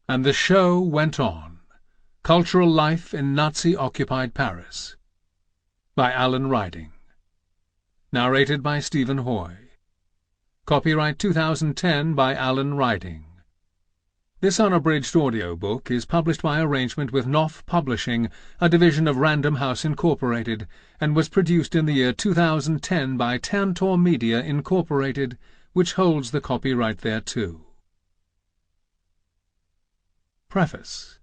And the show went on. Cultural Life in Nazi-Occupied Paris, by Alan Riding. Narrated by Stephen Hoye. Copyright 2010 by Alan Riding. This unabridged audiobook is published by arrangement with Knopf Publishing, a division of Random House Incorporated, and was produced in the year 2010 by Tantor Media Incorporated, which holds the copyright thereto. Preface.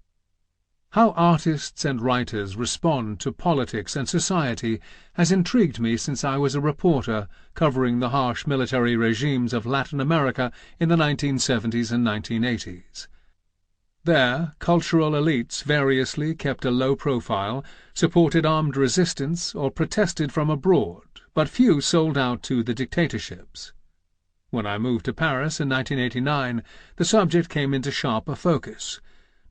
How artists and writers respond to politics and society has intrigued me since I was a reporter covering the harsh military regimes of Latin America in the 1970s and 1980s. There, cultural elites variously kept a low profile, supported armed resistance, or protested from abroad, but few sold out to the dictatorships. When I moved to Paris in 1989, the subject came into sharper focus.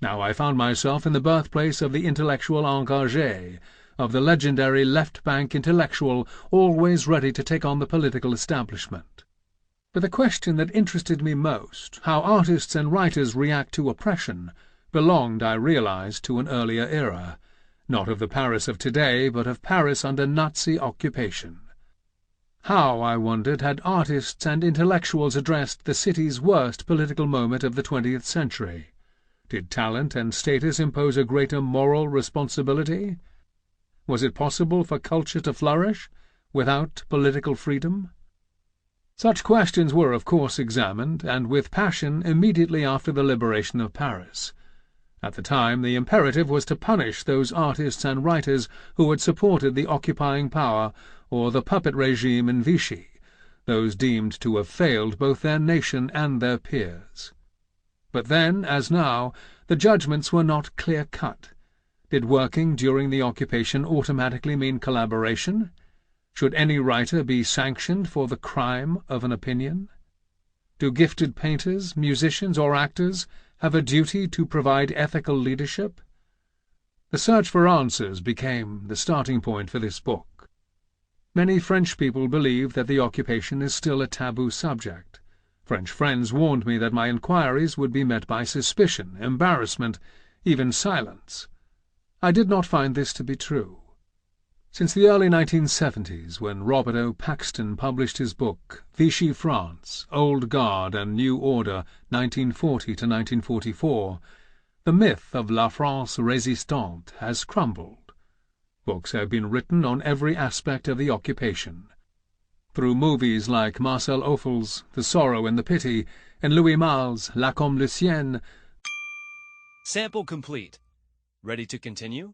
Now I found myself in the birthplace of the intellectual engagé, of the legendary left-bank intellectual always ready to take on the political establishment. But the question that interested me most, how artists and writers react to oppression, belonged, I realized, to an earlier era, not of the Paris of today, but of Paris under Nazi occupation. How, I wondered, had artists and intellectuals addressed the city's worst political moment of the 20th century? Did talent and status impose a greater moral responsibility? Was it possible for culture to flourish without political freedom? Such questions were, of course, examined, and with passion, immediately after the liberation of Paris. At the time, the imperative was to punish those artists and writers who had supported the occupying power or the puppet regime in Vichy, those deemed to have failed both their nation and their peers. But then, as now, the judgments were not clear-cut. Did working during the occupation automatically mean collaboration? Should any writer be sanctioned for the crime of an opinion? Do gifted painters, musicians, or actors have a duty to provide ethical leadership? The search for answers became the starting point for this book. Many French people believe that the occupation is still a taboo subject. French friends warned me that my inquiries would be met by suspicion, embarrassment, even silence. I did not find this to be true. Since the early 1970s, when Robert O. Paxton published his book, Vichy France, Old Guard and New Order, 1940 to 1944, the myth of La France résistante has crumbled. Books have been written on every aspect of the occupation. Through movies like Marcel Ophel's The Sorrow and the Pity, and Louis Malle's La Comme le Sien. Sample complete. Ready to continue?